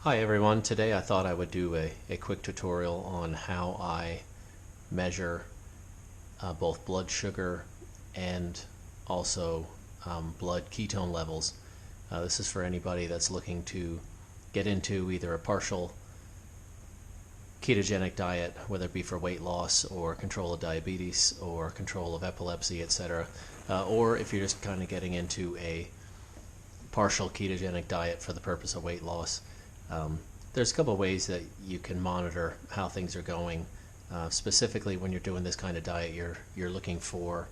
Hi everyone, today I thought I would do a quick tutorial on how I measure both blood sugar and also blood ketone levels. This is for anybody that's looking to get into either a partial ketogenic diet, whether it be for weight loss or control of diabetes or control of epilepsy, etc. Or if you're just kind of getting into a partial ketogenic diet for the purpose of weight loss. There's a couple of ways that you can monitor how things are going. Specifically, when you're doing this kind of diet, you're looking for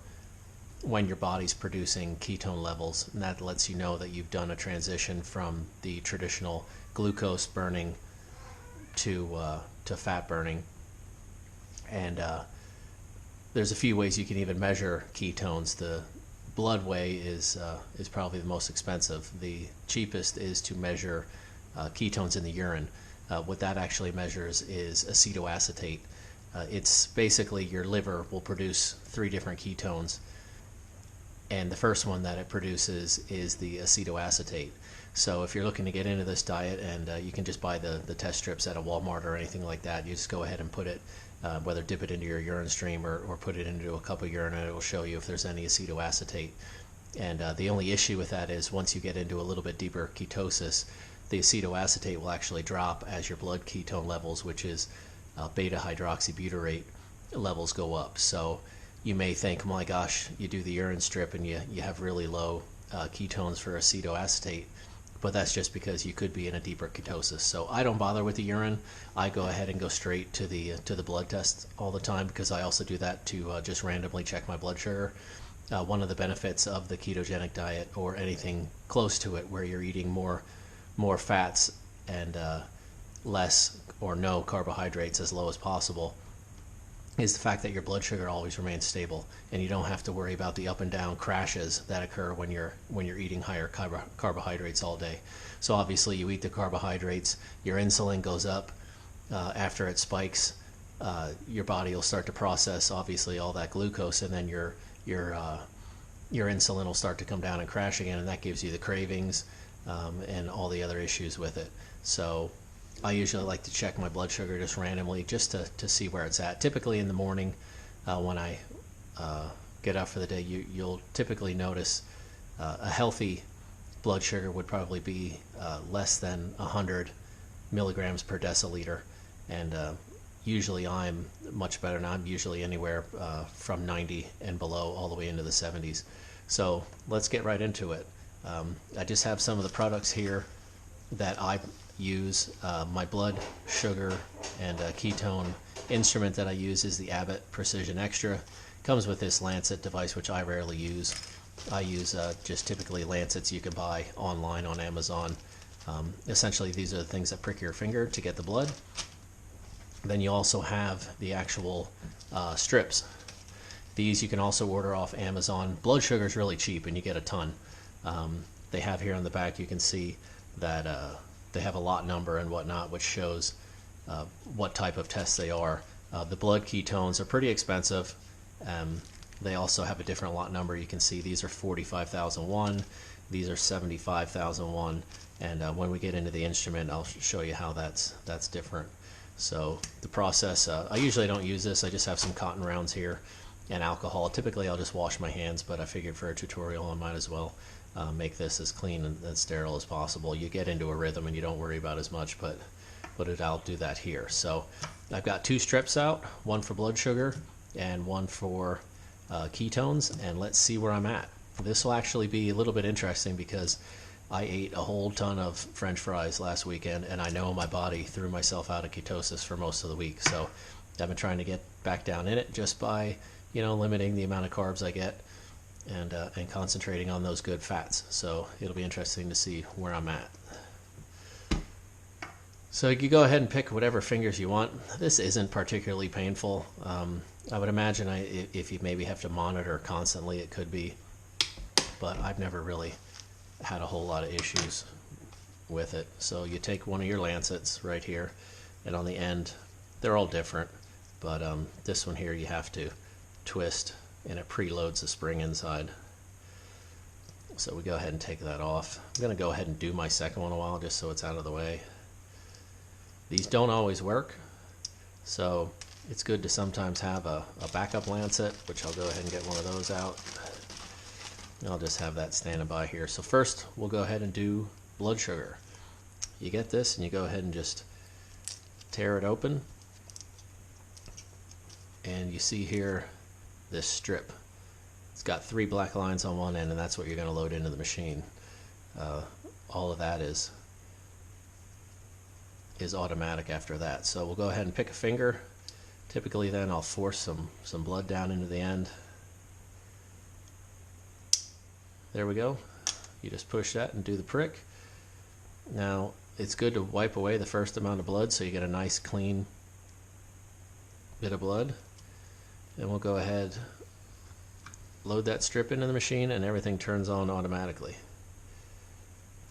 when your body's producing ketone levels, and that lets you know that you've done a transition from the traditional glucose burning to fat burning. And there's a few ways you can even measure ketones. The blood way is probably the most expensive. The cheapest is to measure ketones in the urine. What that actually measures is acetoacetate. It's basically your liver will produce 3 different ketones, and the first one that it produces is the acetoacetate. So if you're looking to get into this diet, and you can just buy the test strips at a Walmart or anything like that, you just go ahead and put it, whether dip it into your urine stream or put it into a cup of urine, and it will show you if there's any acetoacetate. And the only issue with that is once you get into a little bit deeper ketosis, the acetoacetate will actually drop as your blood ketone levels, which is beta hydroxybutyrate levels, go up. So you may think, oh my gosh, you do the urine strip and you have really low ketones for acetoacetate, but that's just because you could be in a deeper ketosis. So I don't bother with the urine. I go ahead and go straight to the blood test all the time, because I also do that to just randomly check my blood sugar. One of the benefits of the ketogenic diet, or anything close to it, where you're eating more fats and less or no carbohydrates, as low as possible, is the fact that your blood sugar always remains stable, and you don't have to worry about the up and down crashes that occur when you're eating higher carbohydrates all day. So obviously you eat the carbohydrates, your insulin goes up. After it spikes, your body will start to process obviously all that glucose, and then your insulin will start to come down and crash again, and that gives you the cravings and all the other issues with it. So I usually like to check my blood sugar just randomly, just to see where it's at. Typically in the morning, when I get up for the day, you'll typically notice a healthy blood sugar would probably be less than 100 milligrams per deciliter, and usually I'm much better now. I'm usually anywhere from 90 and below all the way into the 70s. So let's get right into it. I just have some of the products here that I use. My blood sugar and ketone instrument that I use is the Abbott Precision Extra. Comes with this Lancet device, which I rarely use. I use just typically Lancets you can buy online on Amazon. Essentially, these are the things that prick your finger to get the blood. Then you also have the actual strips. These you can also order off Amazon. Blood sugar is really cheap, and you get a ton. They have here on the back, you can see that they have a lot number and whatnot, which shows what type of tests they are. The blood ketones are pretty expensive. They also have a different lot number. You can see these are 45,001, these are 75,001, and when we get into the instrument, I'll show you how that's different. So the process, I usually don't use this. I just have some cotton rounds here and alcohol. Typically I'll just wash my hands, but I figured for a tutorial I might as well make this as clean and sterile as possible. You get into a rhythm and you don't worry about as much, but I'll do that here. So I've got 2 strips out, one for blood sugar and one for ketones, and let's see where I'm at. This will actually be a little bit interesting because I ate a whole ton of French fries last weekend, and I know my body threw myself out of ketosis for most of the week. So I've been trying to get back down in it just by limiting the amount of carbs I get and concentrating on those good fats. So it'll be interesting to see where I'm at. So you go ahead and pick whatever fingers you want. This isn't particularly painful. I would imagine if you maybe have to monitor constantly, it could be, but I've never really had a whole lot of issues with it. So you take one of your Lancets right here, and on the end, they're all different, but this one here you have to twist, and it preloads the spring inside. So we go ahead and take that off. I'm going to go ahead and do my second one a while just so it's out of the way. These don't always work, so it's good to sometimes have a backup lancet, which I'll go ahead and get one of those out. I'll just have that standing by here. So first we'll go ahead and do blood sugar. You get this and you go ahead and just tear it open, and you see here this strip. It's got 3 black lines on one end, and that's what you're going to load into the machine. All of that is automatic after that. So we'll go ahead and pick a finger. Typically then I'll force some blood down into the end. There we go. You just push that and do the prick. Now it's good to wipe away the first amount of blood so you get a nice clean bit of blood. And we'll go ahead, load that strip into the machine, and everything turns on automatically.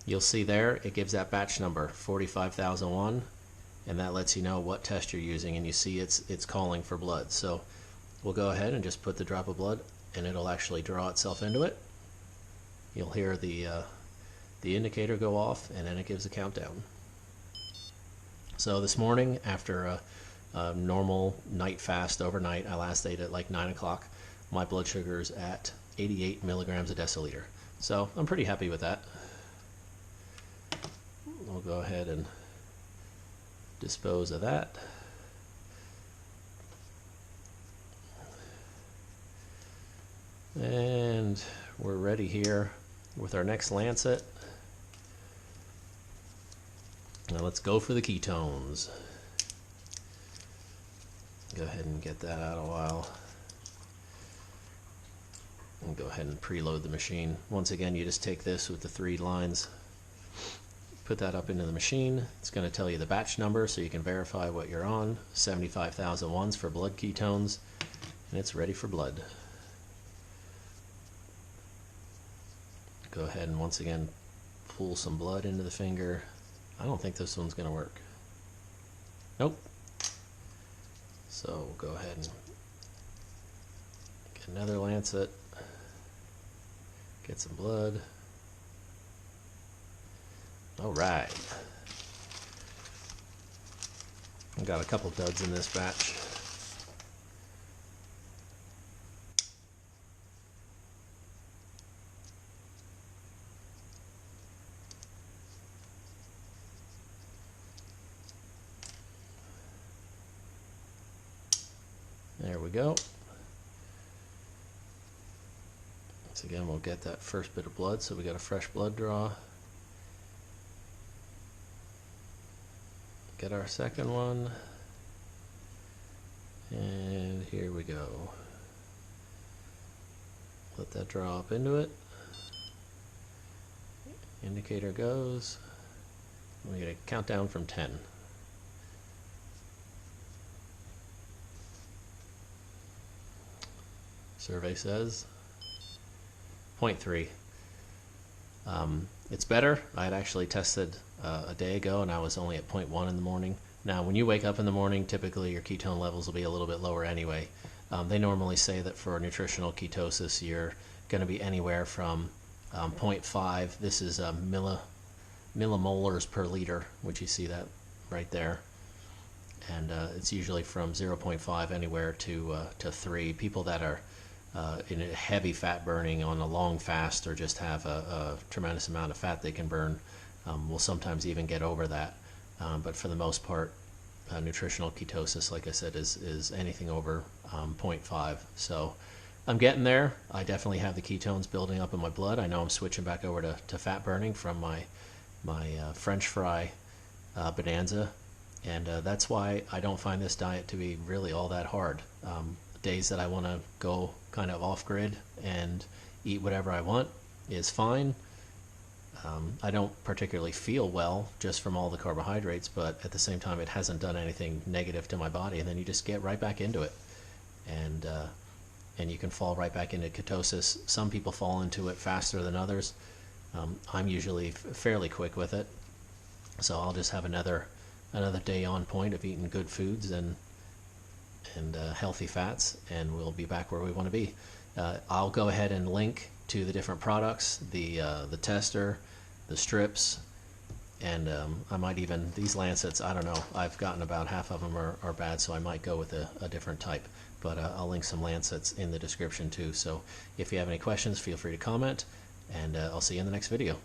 You'll see there it gives that batch number 45,001, and that lets you know what test you're using, and you see it's calling for blood. So we'll go ahead and just put the drop of blood, and it'll actually draw itself into it. You'll hear the indicator go off, and then it gives a countdown. So this morning, after a normal night fast overnight, I last ate at like 9 o'clock, my blood sugar is at 88 milligrams a deciliter. So I'm pretty happy with that. We'll go ahead and dispose of that. And we're ready here with our next lancet. Now let's go for the ketones. Go ahead and get that out a while. And go ahead and preload the machine. Once again, you just take this with the 3 lines, put that up into the machine. It's going to tell you the batch number so you can verify what you're on. 75,001 for blood ketones, and it's ready for blood. Go ahead and once again pull some blood into the finger. I don't think this one's going to work. Nope. So we'll go ahead and get another lancet, get some blood. All right. I've got a couple duds in this batch. There we go. Once again, we'll get that first bit of blood, so we got a fresh blood draw. Get our second one, and here we go. Let that draw up into it. Indicator goes. We get a countdown from 10. Survey says 0.3. It's better. I had actually tested a day ago, and I was only at 0.1 in the morning. Now, when you wake up in the morning, typically your ketone levels will be a little bit lower anyway. They normally say that for nutritional ketosis, you're going to be anywhere from 0.5. This is millimolars per liter, which you see that right there. And it's usually from 0.5 anywhere to 3. People that are in a heavy fat burning on a long fast, or just have a tremendous amount of fat they can burn, will sometimes even get over that. But for the most part, nutritional ketosis, like I said, is anything over 0.5. So I'm getting there. I definitely have the ketones building up in my blood. I know I'm switching back over to fat burning from my French fry bonanza. And that's why I don't find this diet to be really all that hard. Days that I want to go kind of off-grid and eat whatever I want is fine. I don't particularly feel well just from all the carbohydrates, but at the same time it hasn't done anything negative to my body, and then you just get right back into it. And you can fall right back into ketosis. Some people fall into it faster than others. I'm usually fairly quick with it. So I'll just have another day on point of eating good foods and healthy fats, and we'll be back where we want to be. I'll go ahead and link to the different products, the tester, the strips, And I might even, these lancets, I don't know, I've gotten about half of them are bad, so I might go with a different type. But I'll link some lancets in the description too. So if you have any questions, feel free to comment, and I'll see you in the next video.